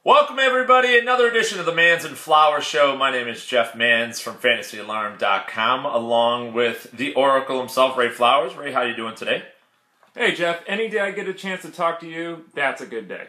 Welcome everybody, another edition of the Mans and Flower Show. My name is Jeff Mans from FantasyAlarm.com, along with the Oracle himself, Ray Flowers. Ray, how you doing today? Hey Jeff, any day I get a chance to talk to you, that's a good day.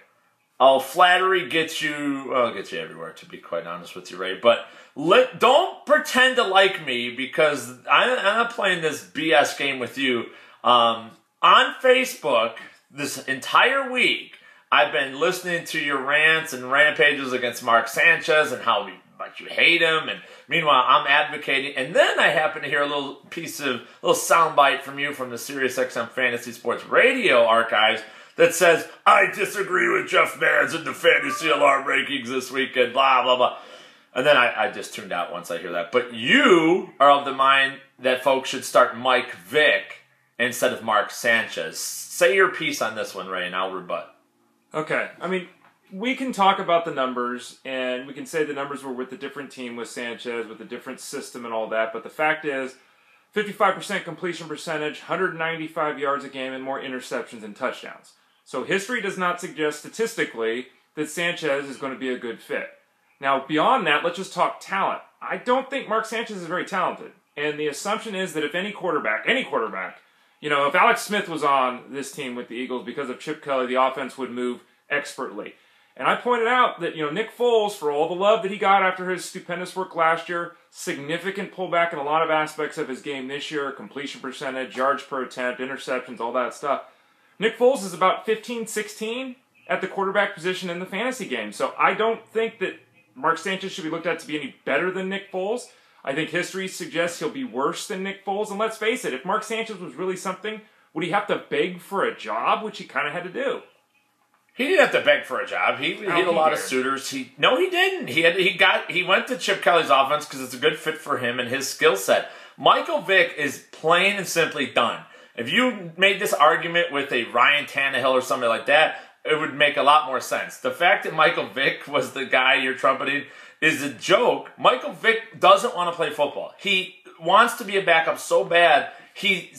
Oh, flattery gets you, well, it gets you everywhere, to be quite honest with you, Ray. But don't pretend to like me, because I'm not playing this BS game with you. On Facebook, this entire week, I've been listening to your rants and rampages against Mark Sanchez and how much you hate him. And meanwhile, I'm advocating. And then I happen to hear a little soundbite from you from the SiriusXM Fantasy Sports Radio archives that says, I disagree with Jeff Mans in the Fantasy Alarm rankings this weekend, blah, blah, blah. And then I just tuned out once I hear that. But you are of the mind that folks should start Mike Vick instead of Mark Sanchez. Say your piece on this one, Ray, and I'll rebut. Okay, I mean, we can talk about the numbers, and we can say the numbers were with a different team with Sanchez, with a different system and all that, but the fact is, 55% completion percentage, 195 yards a game, and more interceptions and touchdowns. So history does not suggest statistically that Sanchez is going to be a good fit. Now, beyond that, let's just talk talent. I don't think Mark Sanchez is very talented, and the assumption is that if any quarterback, you know, if Alex Smith was on this team with the Eagles because of Chip Kelly, the offense would move expertly. And I pointed out that, you know, Nick Foles, for all the love that he got after his stupendous work last year, significant pullback in a lot of aspects of his game this year, completion percentage, yards per attempt, interceptions, all that stuff. Nick Foles is about 15-16 at the quarterback position in the fantasy game. So I don't think that Mark Sanchez should be looked at to be any better than Nick Foles. I think history suggests he'll be worse than Nick Foles. And let's face it, if Mark Sanchez was really something, would he have to beg for a job, which he kind of had to do? He didn't have to beg for a job. He had a lot of suitors. No, he didn't. He went to Chip Kelly's offense because it's a good fit for him and his skill set. Michael Vick is plain and simply done. If you made this argument with a Ryan Tannehill or somebody like that, it would make a lot more sense. The fact that Michael Vick was the guy you're trumpeting is a joke. Michael Vick doesn't want to play football. He wants to be a backup so bad. He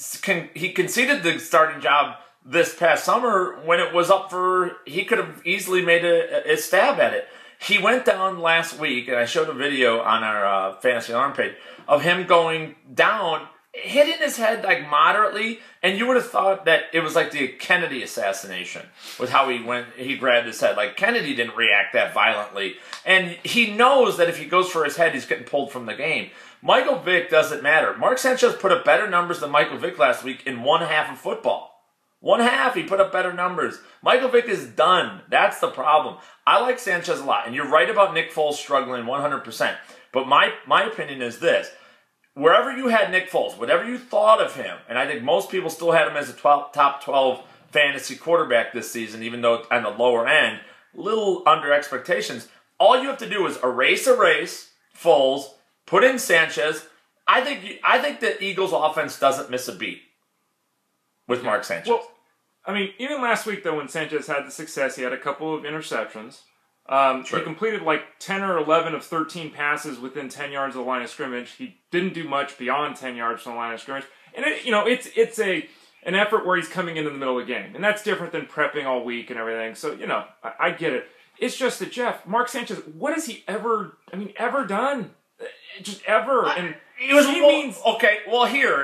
conceded the starting job this past summer when it was up for, he could have easily made a stab at it. He went down last week, and I showed a video on our Fantasy Alarm page of him going down, hitting his head like moderately, and you would have thought that it was like the Kennedy assassination with how he grabbed his head. Like, Kennedy didn't react that violently, and he knows that if he goes for his head, he's getting pulled from the game. Michael Vick doesn't matter. Mark Sanchez put up better numbers than Michael Vick last week in one half of football. One half, he put up better numbers. Michael Vick is done. That's the problem. I like Sanchez a lot, and you're right about Nick Foles struggling 100%. But my opinion is this. Wherever you had Nick Foles, whatever you thought of him, and I think most people still had him as a top 12 fantasy quarterback this season, even though on the lower end, little under expectations, all you have to do is erase Foles, put in Sanchez. I think the Eagles offense doesn't miss a beat with Mark Sanchez. Well, I mean, even last week, though, when Sanchez had the success, he had a couple of interceptions. He completed like 10 or 11 of 13 passes within 10 yards of the line of scrimmage. He didn't do much beyond 10 yards from the line of scrimmage. And, it's an effort where he's coming in the middle of the game. And that's different than prepping all week and everything. So, I get it. It's just that, Jeff, Mark Sanchez, what has he ever done? Just ever. And here,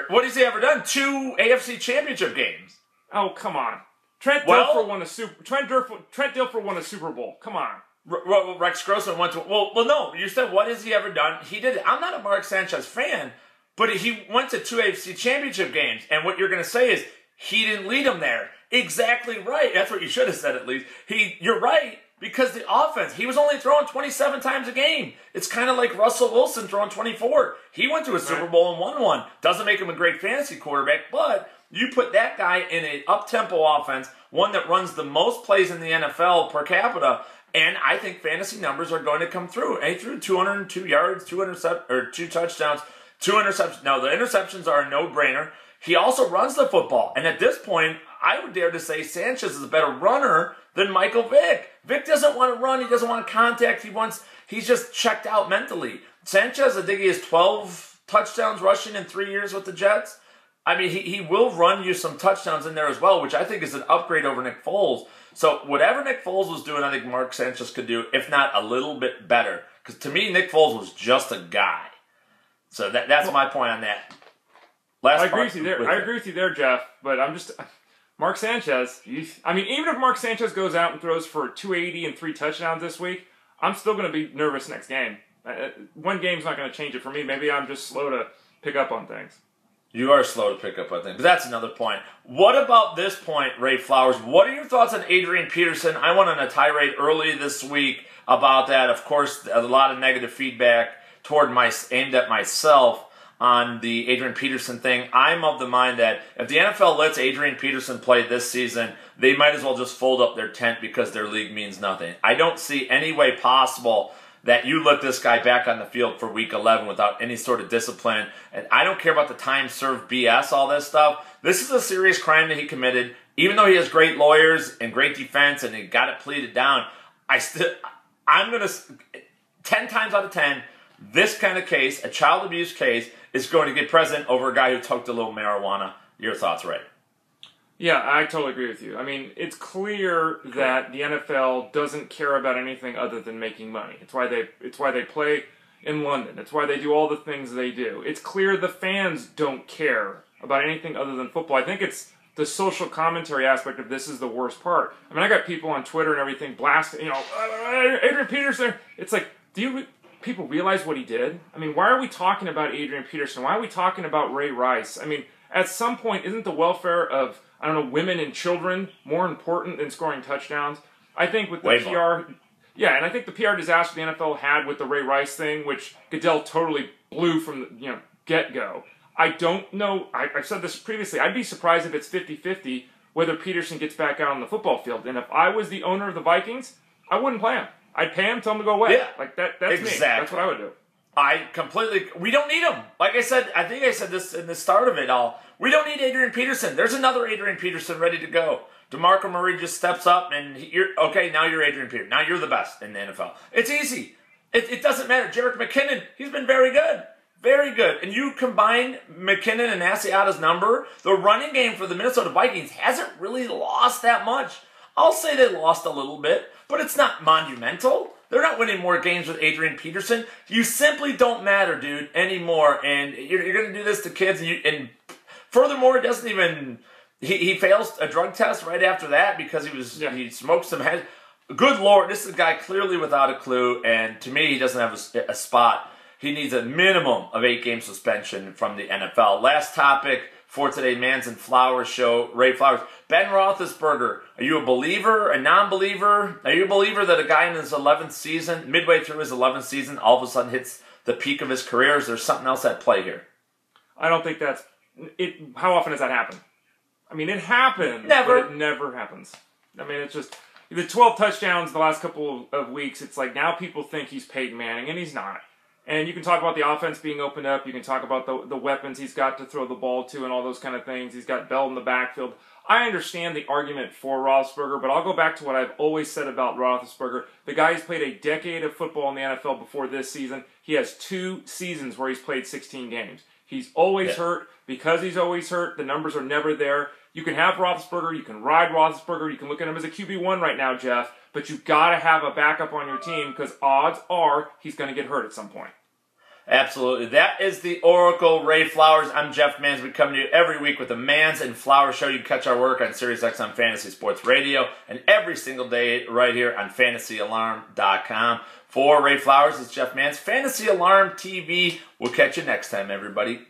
what has he ever done? 2 AFC Championship games. Oh, come on. Trent Dilfer won a Super Bowl. Come on. Rex Grossman went to... Well, no. You said, what has he ever done? He did it. I'm not a Mark Sanchez fan, but he went to 2 AFC Championship games, and what you're going to say is he didn't lead them there. Exactly right. That's what you should have said, at least. You're right, because the offense, he was only throwing 27 times a game. It's kind of like Russell Wilson throwing 24. He went to a Super Bowl and won one. Doesn't make him a great fantasy quarterback, but you put that guy in an up-tempo offense, one that runs the most plays in the NFL per capita, and I think fantasy numbers are going to come through. And he threw 202 yards, 2 touchdowns, 2 interceptions. Now, the interceptions are a no-brainer. He also runs the football. And at this point, I would dare to say Sanchez is a better runner than Michael Vick. Vick doesn't want to run. He doesn't want contact. He's just checked out mentally. Sanchez, I think he has 12 touchdowns rushing in 3 years with the Jets. I mean, he will run you some touchdowns in there as well, which I think is an upgrade over Nick Foles. So whatever Nick Foles was doing, I think Mark Sanchez could do, if not a little bit better. Because to me, Nick Foles was just a guy. So that's my point on that. I agree with you there. I agree with you there, Jeff. But I'm just Mark Sanchez. I mean, even if Mark Sanchez goes out and throws for 280 and 3 touchdowns this week, I'm still going to be nervous next game. One game's not going to change it for me. Maybe I'm just slow to pick up on things. You are slow to pick up on things. But that's another point. What about this point, Ray Flowers? What are your thoughts on Adrian Peterson? I went on a tirade early this week about that. Of course, a lot of negative feedback aimed at myself on the Adrian Peterson thing. I'm of the mind that if the NFL lets Adrian Peterson play this season, they might as well just fold up their tent because their league means nothing. I don't see any way possible that you let this guy back on the field for Week 11 without any sort of discipline. And I don't care about the time served BS, all this stuff. This is a serious crime that he committed. Even though he has great lawyers and great defense and he got it pleaded down, I'm going to, 10 times out of 10, this kind of case, a child abuse case, is going to get present over a guy who took a little marijuana. Your thoughts, Ray? Yeah, I totally agree with you. I mean, it's clear that the NFL doesn't care about anything other than making money. It's why they play in London. It's why they do all the things they do. It's clear the fans don't care about anything other than football. I think it's the social commentary aspect of this is the worst part. I mean, I got people on Twitter and everything blasting, Adrian Peterson. It's like, do people realize what he did? I mean, why are we talking about Adrian Peterson? Why are we talking about Ray Rice? I mean, at some point, isn't the welfare of women and children more important than scoring touchdowns? I think with the PR, and I think the PR disaster the NFL had with the Ray Rice thing, which Goodell totally blew from the get-go. I don't know, I've said this previously, I'd be surprised if it's 50-50 whether Peterson gets back out on the football field. And if I was the owner of the Vikings, I wouldn't play him. I'd pay him, tell him to go away. Yeah, that's exactly. me. That's what I would do. We don't need him. Like I said, I think I said this in the start of it all. We don't need Adrian Peterson. There's another Adrian Peterson ready to go. DeMarco Murray just steps up and now you're Adrian Peterson. Now you're the best in the NFL. It's easy. It doesn't matter. Jerick McKinnon, he's been very good. Very good. And you combine McKinnon and Asiata's number, the running game for the Minnesota Vikings hasn't really lost that much. I'll say they lost a little bit, but it's not monumental. They're not winning more games with Adrian Peterson. You simply don't matter, dude, anymore. And you're going to do this to kids. And furthermore, it doesn't even... He fails a drug test right after that because he smoked some head. Good Lord, this is a guy clearly without a clue. And to me, he doesn't have a spot. He needs a minimum of 8-game suspension from the NFL. Last topic for today, Mans and Flowers show. Ray Flowers. Ben Roethlisberger, are you a believer, a non-believer? Are you a believer that a guy in his 11th season, midway through his 11th season, all of a sudden hits the peak of his career? Is there something else at play here? I don't think that's it. How often does that happen? I mean, it happens. Never. But it never happens. I mean, it's just the 12 touchdowns the last couple of weeks. It's like now people think he's Peyton Manning, and he's not. And you can talk about the offense being opened up. You can talk about the weapons he's got to throw the ball to and all those kind of things. He's got Bell in the backfield. I understand the argument for Roethlisberger, but I'll go back to what I've always said about Roethlisberger. The guy's played a decade of football in the NFL before this season. He has 2 seasons where he's played 16 games. He's always hurt. Because he's always hurt, the numbers are never there. You can have Roethlisberger. You can ride Roethlisberger. You can look at him as a QB1 right now, Jeff. But you've got to have a backup on your team because odds are he's going to get hurt at some point. Absolutely. That is the Oracle, Ray Flowers. I'm Jeff Mans. We come to you every week with the Mans and Flowers Show. You can catch our work on SiriusXM Fantasy Sports Radio and every single day right here on FantasyAlarm.com. For Ray Flowers, it's Jeff Mans. Fantasy Alarm TV. We'll catch you next time, everybody.